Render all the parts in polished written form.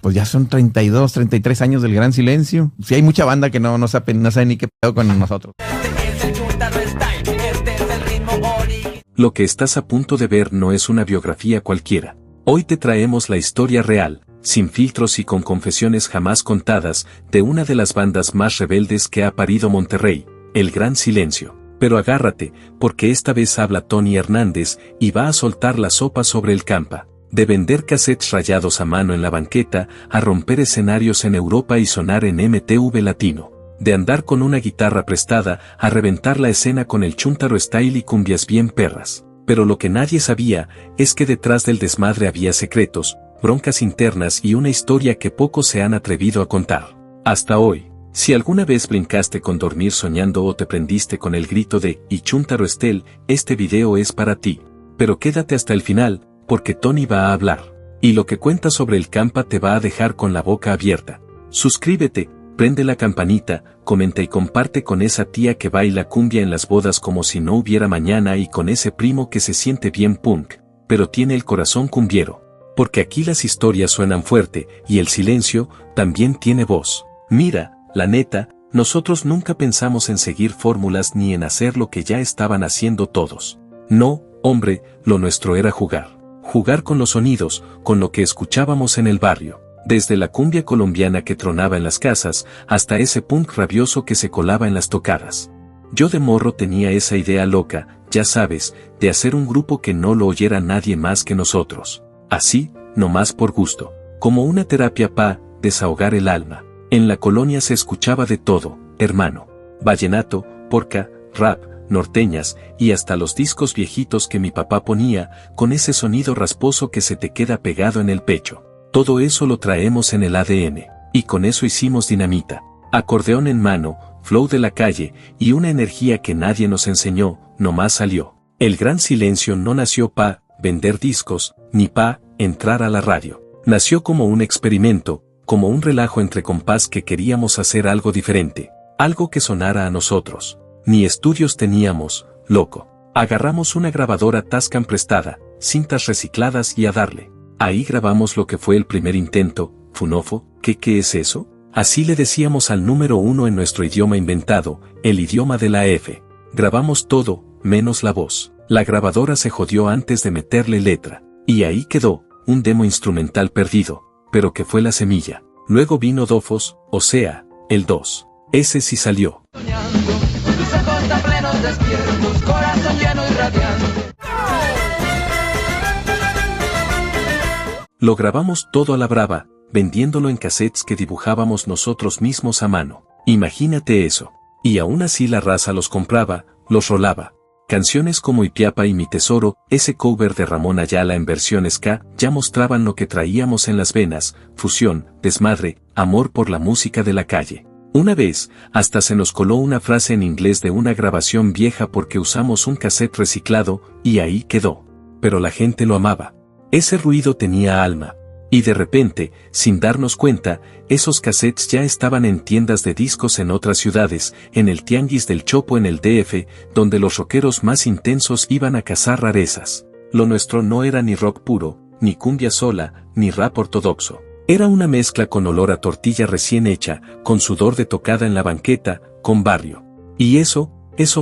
Pues ya son 32, 33 años del Gran Silencio. Sí, hay mucha banda que no sabe ni qué pedo con nosotros. Lo que estás a punto de ver no es una biografía cualquiera. Hoy te traemos la historia real, sin filtros y con confesiones jamás contadas, de una de las bandas más rebeldes que ha parido Monterrey, El Gran Silencio. Pero agárrate, porque esta vez habla Tony Hernández y va a soltar la sopa sobre el campa. De vender cassettes rayados a mano en la banqueta, a romper escenarios en Europa y sonar en MTV Latino. De andar con una guitarra prestada, a reventar la escena con el Chuntaro Style y cumbias bien perras. Pero lo que nadie sabía, es que detrás del desmadre había secretos, broncas internas y una historia que pocos se han atrevido a contar. Hasta hoy, si alguna vez brincaste con dormir soñando o te prendiste con el grito de "Y Chuntaro Style", este video es para ti. Pero quédate hasta el final, porque Tony va a hablar. Y lo que cuenta sobre el campa te va a dejar con la boca abierta. Suscríbete, prende la campanita, comenta y comparte con esa tía que baila cumbia en las bodas como si no hubiera mañana y con ese primo que se siente bien punk, pero tiene el corazón cumbiero. Porque aquí las historias suenan fuerte, y el silencio también tiene voz. Mira, la neta, nosotros nunca pensamos en seguir fórmulas ni en hacer lo que ya estaban haciendo todos. No, hombre, lo nuestro era jugar. Jugar con los sonidos, con lo que escuchábamos en el barrio. Desde la cumbia colombiana que tronaba en las casas, hasta ese punk rabioso que se colaba en las tocadas. Yo de morro tenía esa idea loca, ya sabes, de hacer un grupo que no lo oyera nadie más que nosotros. Así, nomás por gusto. Como una terapia pa' desahogar el alma. En la colonia se escuchaba de todo, hermano. Vallenato, polka, rap, norteñas, y hasta los discos viejitos que mi papá ponía, con ese sonido rasposo que se te queda pegado en el pecho. Todo eso lo traemos en el ADN, y con eso hicimos dinamita. Acordeón en mano, flow de la calle, y una energía que nadie nos enseñó, nomás salió. El Gran Silencio no nació pa' vender discos, ni pa' entrar a la radio. Nació como un experimento, como un relajo entre compás que queríamos hacer algo diferente, algo que sonara a nosotros. Ni estudios teníamos, loco. Agarramos una grabadora Tascam prestada, cintas recicladas y a darle. Ahí grabamos lo que fue el primer intento, Funofo, ¿qué es eso? Así le decíamos al número 1 en nuestro idioma inventado, el idioma de la F. Grabamos todo, menos la voz. La grabadora se jodió antes de meterle letra. Y ahí quedó, un demo instrumental perdido, pero que fue la semilla. Luego vino Dofos, o sea, el 2. Ese sí salió. Lo grabamos todo a la brava, vendiéndolo en cassettes que dibujábamos nosotros mismos a mano. Imagínate eso. Y aún así la raza los compraba, los rolaba. Canciones como Ipiapa y Mi Tesoro, ese cover de Ramón Ayala en versión ska, ya mostraban lo que traíamos en las venas, fusión, desmadre, amor por la música de la calle. Una vez, hasta se nos coló una frase en inglés de una grabación vieja porque usamos un cassette reciclado, y ahí quedó. Pero la gente lo amaba. Ese ruido tenía alma. Y de repente, sin darnos cuenta, esos cassettes ya estaban en tiendas de discos en otras ciudades, en el Tianguis del Chopo en el DF, donde los rockeros más intensos iban a cazar rarezas. Lo nuestro no era ni rock puro, ni cumbia sola, ni rap ortodoxo. Era una mezcla con olor a tortilla recién hecha, con sudor de tocada en la banqueta, con barrio. Y eso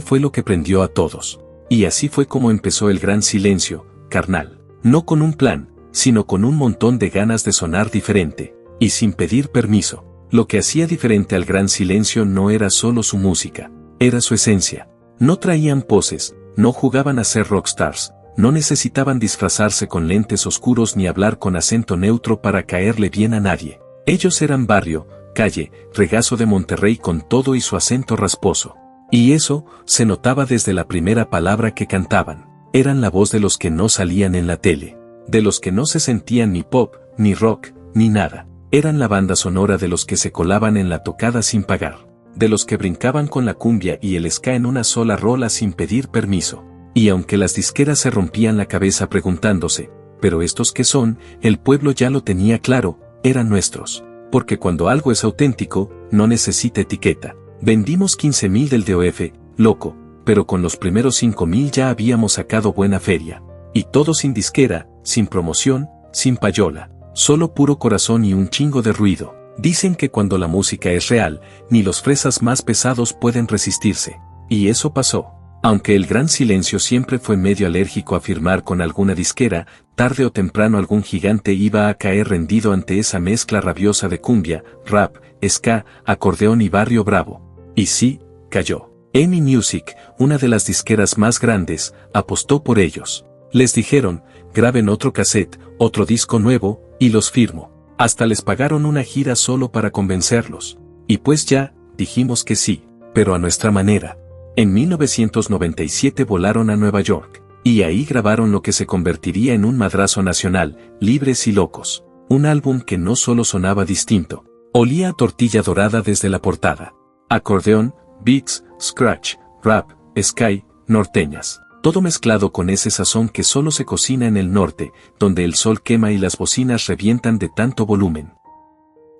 fue lo que prendió a todos. Y así fue como empezó el Gran Silencio, carnal. No con un plan, sino con un montón de ganas de sonar diferente, y sin pedir permiso. Lo que hacía diferente al Gran Silencio no era solo su música, era su esencia. No traían poses, no jugaban a ser rockstars, no necesitaban disfrazarse con lentes oscuros ni hablar con acento neutro para caerle bien a nadie. Ellos eran barrio, calle, regazo de Monterrey con todo y su acento rasposo. Y eso se notaba desde la primera palabra que cantaban. Eran la voz de los que no salían en la tele. De los que no se sentían ni pop, ni rock, ni nada. Eran la banda sonora de los que se colaban en la tocada sin pagar. De los que brincaban con la cumbia y el ska en una sola rola sin pedir permiso. Y aunque las disqueras se rompían la cabeza preguntándose, ¿pero estos qué son?, el pueblo ya lo tenía claro, eran nuestros. Porque cuando algo es auténtico, no necesita etiqueta. Vendimos 15,000 del DOF, loco, pero con los primeros 5,000 ya habíamos sacado buena feria. Y todo sin disquera, sin promoción, sin payola. solo puro corazón y un chingo de ruido. Dicen que cuando la música es real, ni los fresas más pesados pueden resistirse. Y eso pasó. Aunque el Gran Silencio siempre fue medio alérgico a firmar con alguna disquera, tarde o temprano algún gigante iba a caer rendido ante esa mezcla rabiosa de cumbia, rap, ska, acordeón y barrio bravo. Y sí, cayó. EMI Music, una de las disqueras más grandes, apostó por ellos. Les dijeron, graben otro cassette, otro disco nuevo, y los firmo. Hasta les pagaron una gira solo para convencerlos. Y pues ya, dijimos que sí, pero a nuestra manera. En 1997 volaron a Nueva York, y ahí grabaron lo que se convertiría en un madrazo nacional, Libres y Locos. Un álbum que no solo sonaba distinto, olía a tortilla dorada desde la portada. Acordeón, beats, scratch, rap, sky, norteñas. Todo mezclado con ese sazón que solo se cocina en el norte, donde el sol quema y las bocinas revientan de tanto volumen.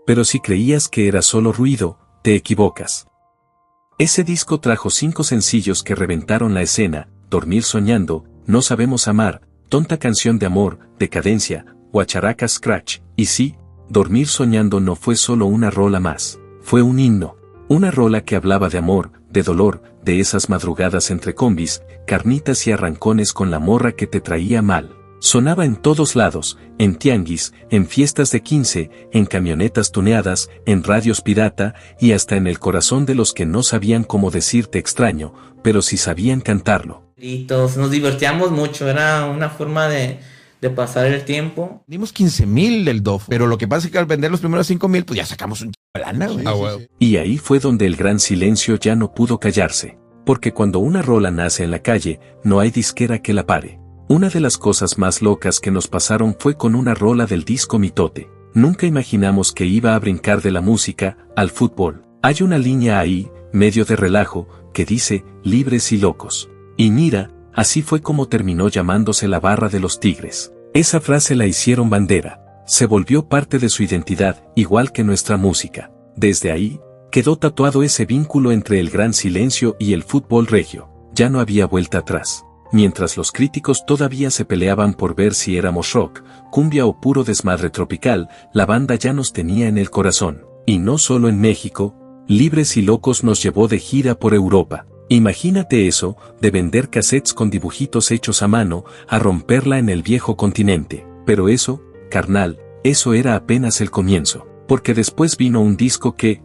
Pero si creías que era solo ruido, te equivocas. Ese disco trajo 5 sencillos que reventaron la escena: Dormir Soñando, No Sabemos Amar, Tonta Canción de Amor, Decadencia, Guacharaca Scratch, y sí, Dormir Soñando no fue solo una rola más, fue un himno. Una rola que hablaba de amor, de dolor, de esas madrugadas entre combis, carnitas y arrancones con la morra que te traía mal. Sonaba en todos lados, en tianguis, en fiestas de 15, en camionetas tuneadas, en radios pirata, y hasta en el corazón de los que no sabían cómo decirte extraño, pero sí sabían cantarlo. Nos divertíamos mucho, era una forma de pasar el tiempo. Dimos 15,000 del DOF, pero lo que pasa es que al vender los primeros 5,000, pues ya sacamos un lana, güey. Sí. Y ahí fue donde el Gran Silencio ya no pudo callarse, porque cuando una rola nace en la calle, no hay disquera que la pare. Una de las cosas más locas que nos pasaron fue con una rola del disco Mitote. Nunca imaginamos que iba a brincar de la música al fútbol. Hay una línea ahí, medio de relajo, que dice, libres y locos. Y mira, así fue como terminó llamándose la barra de los Tigres. Esa frase la hicieron bandera. Se volvió parte de su identidad, igual que nuestra música. Desde ahí, quedó tatuado ese vínculo entre el Gran Silencio y el fútbol regio. Ya no había vuelta atrás. Mientras los críticos todavía se peleaban por ver si éramos rock, cumbia o puro desmadre tropical, la banda ya nos tenía en el corazón. Y no solo en México, Libres y Locos nos llevó de gira por Europa. Imagínate eso, de vender cassettes con dibujitos hechos a mano, a romperla en el viejo continente. Pero eso, carnal, eso era apenas el comienzo. Porque después vino un disco que,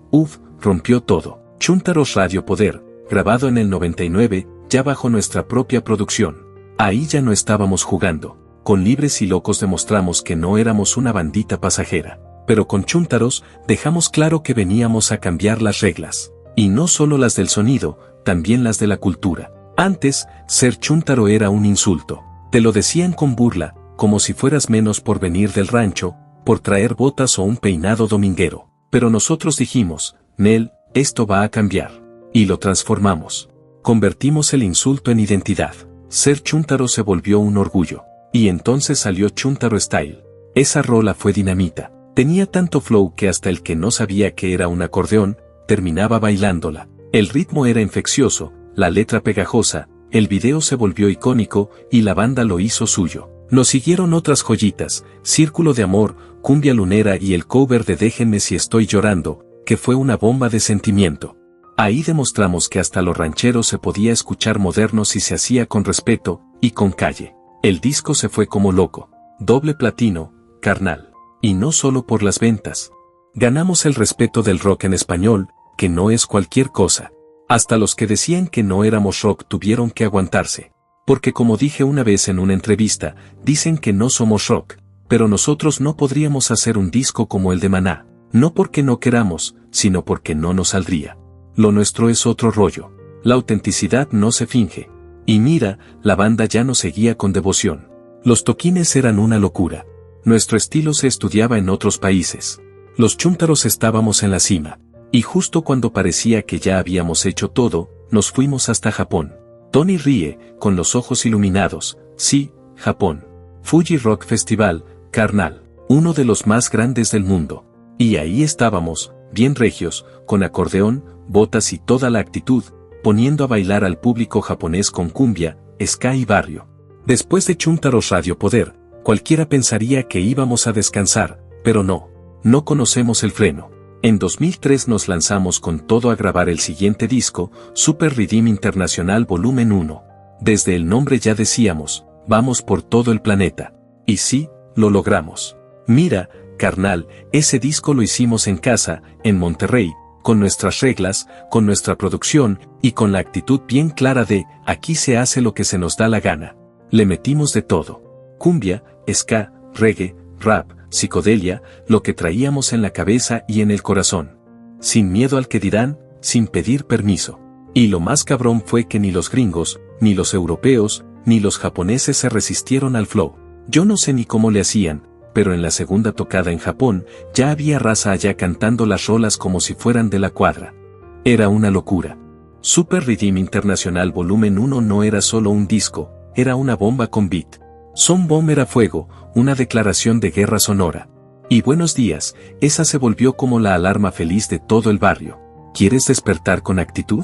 rompió todo. Chúntaros Radio Poder, grabado en el 99, ya bajo nuestra propia producción. Ahí ya no estábamos jugando. Con Libres y Locos demostramos que no éramos una bandita pasajera. Pero con Chúntaros, dejamos claro que veníamos a cambiar las reglas. Y no solo las del sonido, también las de la cultura. Antes, ser chúntaro era un insulto. Te lo decían con burla, como si fueras menos por venir del rancho, por traer botas o un peinado dominguero. Pero nosotros dijimos, Nel, esto va a cambiar. Y lo transformamos. Convertimos el insulto en identidad. Ser chúntaro se volvió un orgullo. Y entonces salió Chúntaro Style. Esa rola fue dinamita. Tenía tanto flow que hasta el que no sabía que era un acordeón, terminaba bailándola. El ritmo era infeccioso, la letra pegajosa, el video se volvió icónico, y la banda lo hizo suyo. Nos siguieron otras joyitas, Círculo de Amor, Cumbia Lunera y el cover de Déjenme si estoy llorando, que fue una bomba de sentimiento. Ahí demostramos que hasta los rancheros se podía escuchar moderno si se hacía con respeto, y con calle. El disco se fue como loco. Doble platino, carnal. Y no solo por las ventas. Ganamos el respeto del rock en español, que no es cualquier cosa. Hasta los que decían que no éramos rock tuvieron que aguantarse. Porque como dije una vez en una entrevista, dicen que no somos rock, pero nosotros no podríamos hacer un disco como el de Maná. No porque no queramos, sino porque no nos saldría. Lo nuestro es otro rollo. La autenticidad no se finge. Y mira, la banda ya nos seguía con devoción. Los toquines eran una locura. Nuestro estilo se estudiaba en otros países. Los chúntaros estábamos en la cima. Y justo cuando parecía que ya habíamos hecho todo, nos fuimos hasta Japón. Tony ríe, con los ojos iluminados. Sí, Japón. Fuji Rock Festival, carnal. Uno de los más grandes del mundo. Y ahí estábamos, bien regios, con acordeón, botas y toda la actitud, poniendo a bailar al público japonés con cumbia, ska y barrio. Después de Chúntaros Radio Poder, cualquiera pensaría que íbamos a descansar, Pero no conocemos el freno. En 2003 nos lanzamos con todo a grabar el siguiente disco, Super Rhythm International Volumen 1. Desde el nombre ya decíamos, vamos por todo el planeta. Y sí, lo logramos. Mira, carnal, ese disco lo hicimos en casa, en Monterrey, con nuestras reglas, con nuestra producción, y con la actitud bien clara de, aquí se hace lo que se nos da la gana. Le metimos de todo. Cumbia, ska, reggae, rap, psicodelia, lo que traíamos en la cabeza y en el corazón. Sin miedo al que dirán, sin pedir permiso. Y lo más cabrón fue que ni los gringos, ni los europeos, ni los japoneses se resistieron al flow. Yo no sé ni cómo le hacían, pero en la segunda tocada en Japón, ya había raza allá cantando las rolas como si fueran de la cuadra. Era una locura. Super Rhythm International Volumen 1 no era solo un disco, era una bomba con beat. Son Bomb era fuego, una declaración de guerra sonora. Y buenos días, esa se volvió como la alarma feliz de todo el barrio. ¿Quieres despertar con actitud?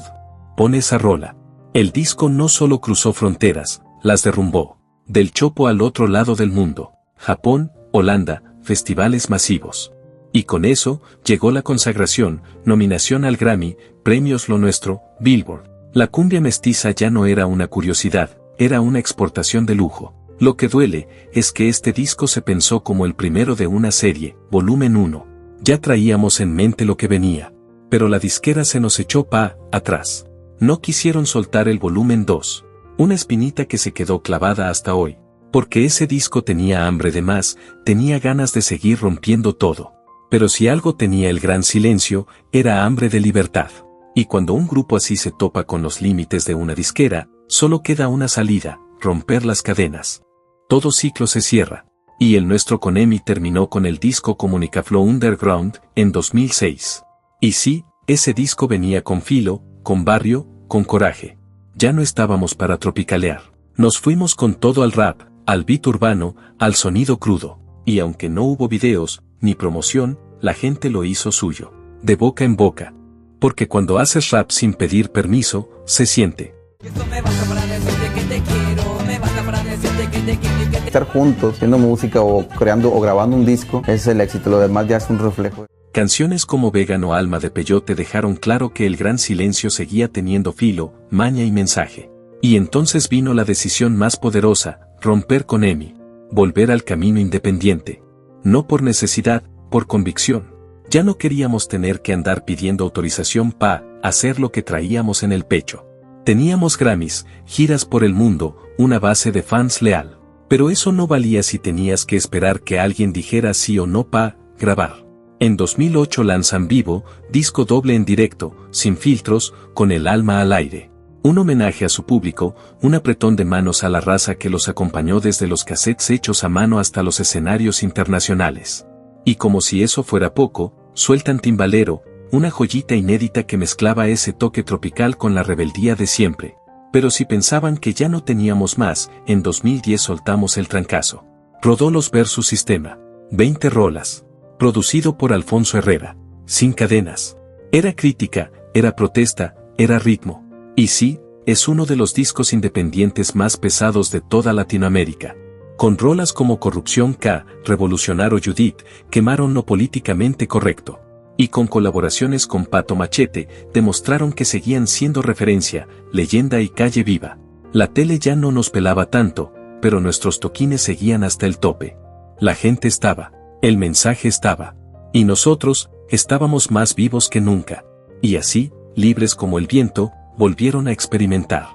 Pon esa rola. El disco no solo cruzó fronteras, las derrumbó. Del Chopo al otro lado del mundo. Japón, Holanda, festivales masivos. Y con eso, llegó la consagración, nominación al Grammy, premios Lo Nuestro, Billboard. La cumbia mestiza ya no era una curiosidad, era una exportación de lujo. Lo que duele, es que este disco se pensó como el primero de una serie, Volumen 1. Ya traíamos en mente lo que venía. Pero la disquera se nos echó atrás. No quisieron soltar el Volumen 2. Una espinita que se quedó clavada hasta hoy. Porque ese disco tenía hambre de más, tenía ganas de seguir rompiendo todo. Pero si algo tenía el Gran Silencio, era hambre de libertad. Y cuando un grupo así se topa con los límites de una disquera, solo queda una salida, romper las cadenas. Todo ciclo se cierra. Y el nuestro con EMI terminó con el disco Comunicaflow Underground, en 2006. Y sí, ese disco venía con filo, con barrio, con coraje. Ya no estábamos para tropicalear. Nos fuimos con todo al rap, al beat urbano, al sonido crudo. Y aunque no hubo videos, ni promoción, la gente lo hizo suyo. De boca en boca. Porque cuando haces rap sin pedir permiso, se siente. Estar juntos, haciendo música o creando o grabando un disco, ese es el éxito, lo demás ya es un reflejo. Canciones como Vegan o Alma de Peyote dejaron claro que el Gran Silencio seguía teniendo filo, maña y mensaje. Y entonces vino la decisión más poderosa, romper con EMI. Volver al camino independiente. No por necesidad, por convicción. Ya no queríamos tener que andar pidiendo autorización para hacer lo que traíamos en el pecho. Teníamos Grammys, giras por el mundo, una base de fans leal. Pero eso no valía si tenías que esperar que alguien dijera sí o no para grabar. En 2008 lanzan Vivo, disco doble en directo, sin filtros, con el alma al aire. Un homenaje a su público, un apretón de manos a la raza que los acompañó desde los cassettes hechos a mano hasta los escenarios internacionales. Y como si eso fuera poco, sueltan Timbalero, una joyita inédita que mezclaba ese toque tropical con la rebeldía de siempre. Pero si pensaban que ya no teníamos más, en 2010 soltamos el trancazo. Rodó los versus Sistema. 20 rolas. Producido por Alfonso Herrera. Sin cadenas. Era crítica, era protesta, era ritmo. Y sí, es uno de los discos independientes más pesados de toda Latinoamérica. Con rolas como Corrupción K, Revolucionar o Judith, quemaron lo políticamente correcto. Y con colaboraciones con Pato Machete, demostraron que seguían siendo referencia, leyenda y calle viva. La tele ya no nos pelaba tanto, pero nuestros toquines seguían hasta el tope. La gente estaba, el mensaje estaba. Y nosotros, estábamos más vivos que nunca. Y así, libres como el viento, volvieron a experimentar.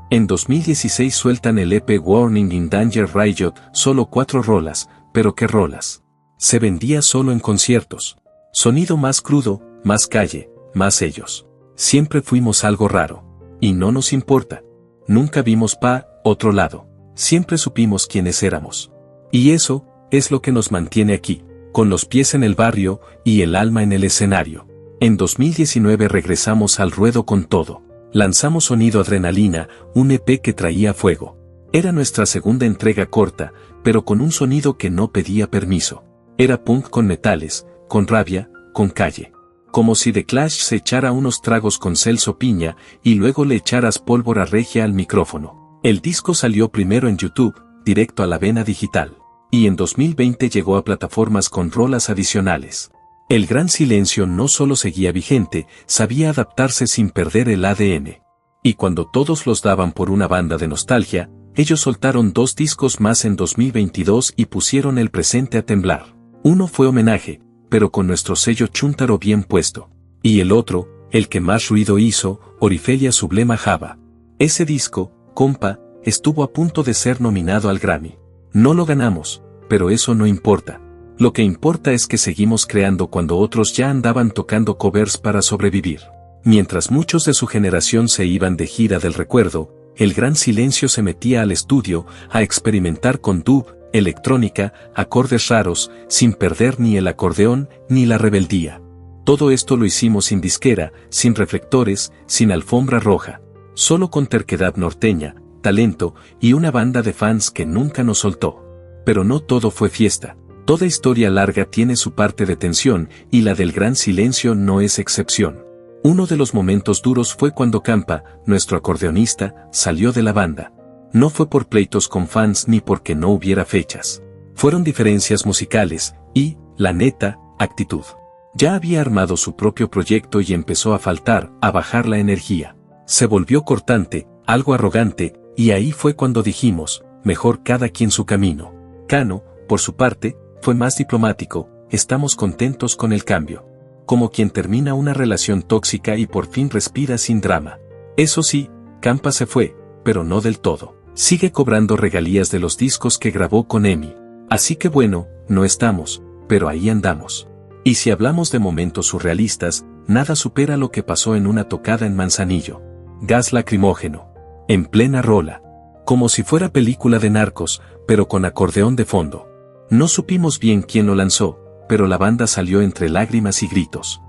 En 2016 sueltan el EP Warning in Danger Riot, solo 4 rolas, pero ¿qué rolas? Se vendía solo en conciertos. Sonido más crudo, más calle, más ellos. Siempre fuimos algo raro. Y no nos importa. Nunca vimos otro lado. Siempre supimos quiénes éramos. Y eso, es lo que nos mantiene aquí, con los pies en el barrio, y el alma en el escenario. En 2019 regresamos al ruedo con todo. Lanzamos Sonido Adrenalina, un EP que traía fuego. Era nuestra segunda entrega corta, pero con un sonido que no pedía permiso. Era punk con metales, con rabia, con calle. Como si The Clash se echara unos tragos con Celso Piña, y luego le echaras pólvora regia al micrófono. El disco salió primero en YouTube, directo a la vena digital. y en 2020 llegó a plataformas con rolas adicionales. El Gran Silencio no solo seguía vigente, sabía adaptarse sin perder el ADN. Y cuando todos los daban por una banda de nostalgia, ellos soltaron 2 discos más en 2022 y pusieron el presente a temblar. Uno fue homenaje, pero con nuestro sello chúntaro bien puesto. Y el otro, el que más ruido hizo, Orifelia Sublema Java. Ese disco, compa, estuvo a punto de ser nominado al Grammy. No lo ganamos, pero eso no importa. Lo que importa es que seguimos creando cuando otros ya andaban tocando covers para sobrevivir. Mientras muchos de su generación se iban de gira del recuerdo, el Gran Silencio se metía al estudio a experimentar con dub, electrónica, acordes raros, sin perder ni el acordeón ni la rebeldía. Todo esto lo hicimos sin disquera, sin reflectores, sin alfombra roja. Solo con terquedad norteña, talento y una banda de fans que nunca nos soltó. Pero no todo fue fiesta. Toda historia larga tiene su parte de tensión y la del Gran Silencio no es excepción. Uno de los momentos duros fue cuando Campa, nuestro acordeonista, salió de la banda. No fue por pleitos con fans ni porque no hubiera fechas. Fueron diferencias musicales y, la neta, actitud. Ya había armado su propio proyecto y empezó a bajar la energía. Se volvió cortante, algo arrogante, y ahí fue cuando dijimos, mejor cada quien su camino. Cano, por su parte, fue más diplomático, estamos contentos con el cambio. Como quien termina una relación tóxica y por fin respira sin drama. Eso sí, Campa se fue, pero no del todo. Sigue cobrando regalías de los discos que grabó con Emi. Así que bueno, no estamos, pero ahí andamos. Y si hablamos de momentos surrealistas, nada supera lo que pasó en una tocada en Manzanillo. Gas lacrimógeno. En plena rola. Como si fuera película de narcos, pero con acordeón de fondo. No supimos bien quién lo lanzó, pero la banda salió entre lágrimas y gritos.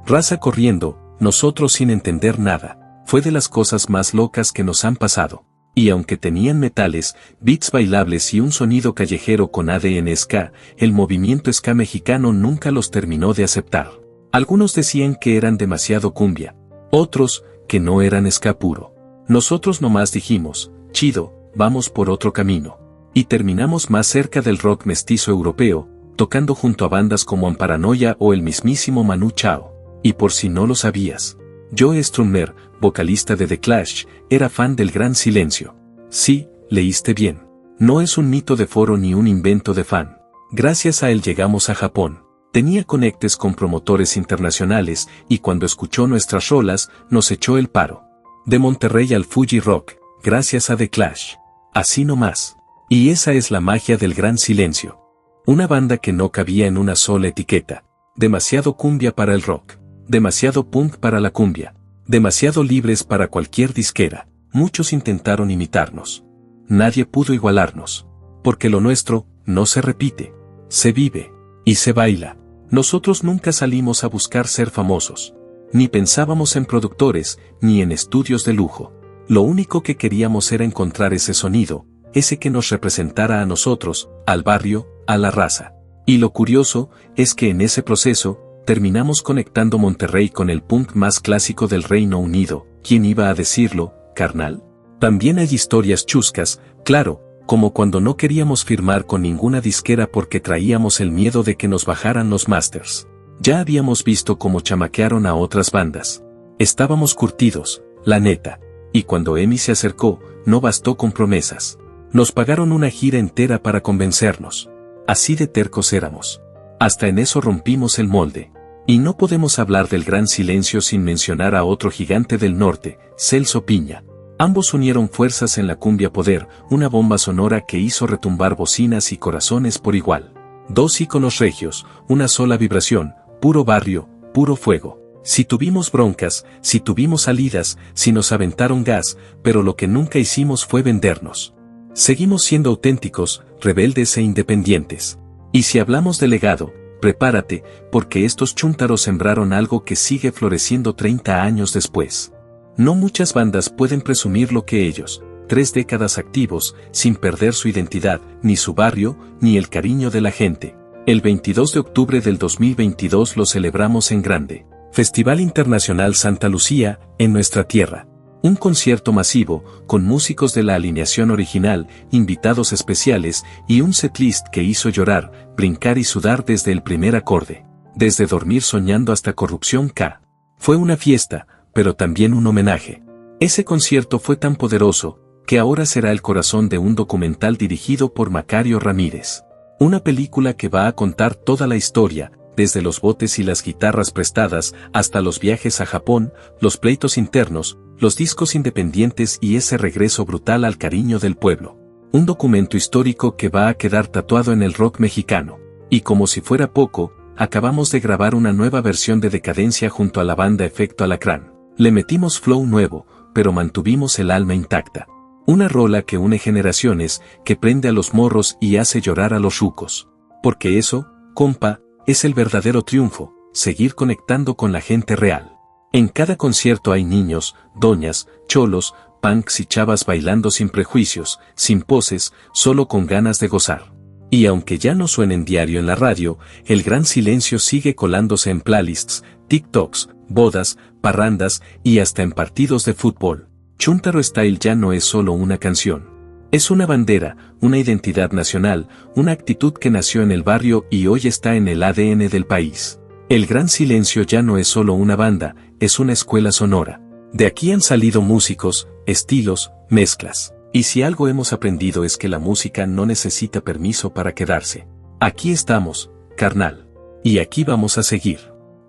Raza corriendo, nosotros sin entender nada. Fue de las cosas más locas que nos han pasado. Y aunque tenían metales, beats bailables y un sonido callejero con ADN ska, el movimiento ska mexicano nunca los terminó de aceptar. Algunos decían que eran demasiado cumbia. Otros, que no eran ska puro. Nosotros nomás dijimos, chido, vamos por otro camino. Y terminamos más cerca del rock mestizo europeo, tocando junto a bandas como Amparanoia o el mismísimo Manu Chao. Y por si no lo sabías, Joe Strummer, vocalista de The Clash, era fan del Gran Silencio. Sí, leíste bien. No es un mito de foro ni un invento de fan. Gracias a él llegamos a Japón. Tenía conectes con promotores internacionales y cuando escuchó nuestras rolas, nos echó el paro. De Monterrey al Fuji Rock, gracias a The Clash. Así nomás. Y esa es la magia del Gran Silencio. Una banda que no cabía en una sola etiqueta. Demasiado cumbia para el rock. Demasiado punk para la cumbia. Demasiado libres para cualquier disquera. Muchos intentaron imitarnos. Nadie pudo igualarnos. Porque lo nuestro, no se repite. Se vive. Y se baila. Nosotros nunca salimos a buscar ser famosos. Ni pensábamos en productores, ni en estudios de lujo. Lo único que queríamos era encontrar ese sonido, ese que nos representara a nosotros, al barrio, a la raza. Y lo curioso, es que en ese proceso, terminamos conectando Monterrey con el punk más clásico del Reino Unido. ¿Quién iba a decirlo, carnal? También hay historias chuscas, claro, como cuando no queríamos firmar con ninguna disquera porque traíamos el miedo de que nos bajaran los masters. Ya habíamos visto cómo chamaquearon a otras bandas. Estábamos curtidos, la neta. Y cuando Emi se acercó, no bastó con promesas. Nos pagaron una gira entera para convencernos. Así de tercos éramos. Hasta en eso rompimos el molde. Y no podemos hablar del Gran Silencio sin mencionar a otro gigante del norte, Celso Piña. Ambos unieron fuerzas en la cumbia poder, una bomba sonora que hizo retumbar bocinas y corazones por igual. Dos íconos regios, una sola vibración, puro barrio, puro fuego. Si tuvimos broncas, si tuvimos salidas, si nos aventaron gas, pero lo que nunca hicimos fue vendernos. Seguimos siendo auténticos, rebeldes e independientes. Y si hablamos de legado, prepárate, porque estos chúntaros sembraron algo que sigue floreciendo 30 años después. No muchas bandas pueden presumir lo que ellos, 3 décadas activos, sin perder su identidad, ni su barrio, ni el cariño de la gente. El 22 de octubre del 2022 lo celebramos en grande. Festival Internacional Santa Lucía, en nuestra tierra. Un concierto masivo, con músicos de la alineación original, invitados especiales y un setlist que hizo llorar, brincar y sudar desde el primer acorde. Desde Dormir Soñando hasta Corrupción K. Fue una fiesta, pero también un homenaje. Ese concierto fue tan poderoso, que ahora será el corazón de un documental dirigido por Macario Ramírez. Una película que va a contar toda la historia, desde los botes y las guitarras prestadas hasta los viajes a Japón, los pleitos internos, los discos independientes y ese regreso brutal al cariño del pueblo. Un documento histórico que va a quedar tatuado en el rock mexicano. Y como si fuera poco, acabamos de grabar una nueva versión de Decadencia junto a la banda Efecto Alacrán. Le metimos flow nuevo, pero mantuvimos el alma intacta. Una rola que une generaciones, que prende a los morros y hace llorar a los rucos. Porque eso, compa, es el verdadero triunfo, seguir conectando con la gente real. En cada concierto hay niños, doñas, cholos, punks y chavas bailando sin prejuicios, sin poses, solo con ganas de gozar. Y aunque ya no suenen diario en la radio, el gran silencio sigue colándose en playlists, TikToks, bodas, parrandas y hasta en partidos de fútbol. Chuntaro Style ya no es solo una canción. Es una bandera, una identidad nacional, una actitud que nació en el barrio y hoy está en el ADN del país. El Gran Silencio ya no es solo una banda, es una escuela sonora. De aquí han salido músicos, estilos, mezclas. Y si algo hemos aprendido es que la música no necesita permiso para quedarse. Aquí estamos, carnal. Y aquí vamos a seguir.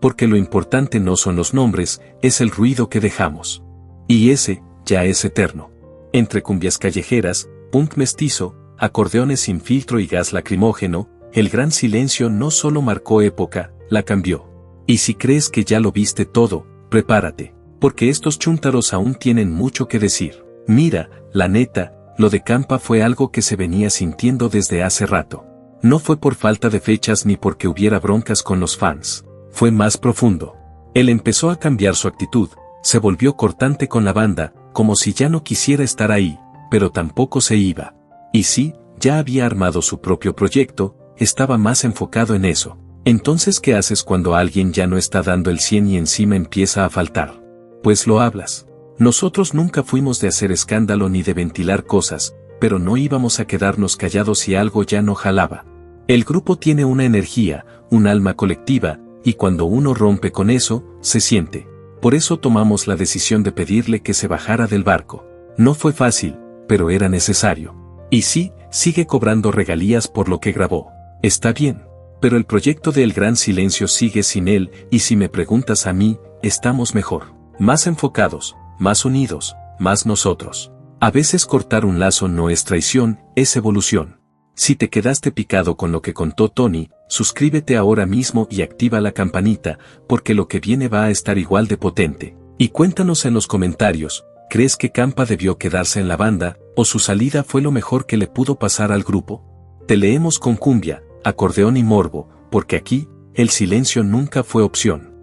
Porque lo importante no son los nombres, es el ruido que dejamos. Y ese, ya es eterno. Entre cumbias callejeras, punk mestizo, acordeones sin filtro y gas lacrimógeno, el Gran Silencio no solo marcó época, la cambió. Y si crees que ya lo viste todo, prepárate, porque estos chúntaros aún tienen mucho que decir. Mira, la neta, lo de Campa fue algo que se venía sintiendo desde hace rato. No fue por falta de fechas ni porque hubiera broncas con los fans. Fue más profundo. Él empezó a cambiar su actitud, se volvió cortante con la banda, como si ya no quisiera estar ahí, pero tampoco se iba. Y sí, ya había armado su propio proyecto, estaba más enfocado en eso. Entonces, ¿qué haces cuando alguien ya no está dando el 100 y encima empieza a faltar? Pues lo hablas. Nosotros nunca fuimos de hacer escándalo ni de ventilar cosas, pero no íbamos a quedarnos callados si algo ya no jalaba. El grupo tiene una energía, un alma colectiva, y cuando uno rompe con eso, se siente. Por eso tomamos la decisión de pedirle que se bajara del barco. No fue fácil, pero era necesario. Y sí, sigue cobrando regalías por lo que grabó. Está bien. Pero el proyecto de El Gran Silencio sigue sin él, y si me preguntas a mí, estamos mejor. Más enfocados, más unidos, más nosotros. A veces cortar un lazo no es traición, es evolución. Si te quedaste picado con lo que contó Tony, suscríbete ahora mismo y activa la campanita, porque lo que viene va a estar igual de potente. Y cuéntanos en los comentarios, ¿crees que Campa debió quedarse en la banda, o su salida fue lo mejor que le pudo pasar al grupo? Te leemos con cumbia, acordeón y morbo, porque aquí, el silencio nunca fue opción.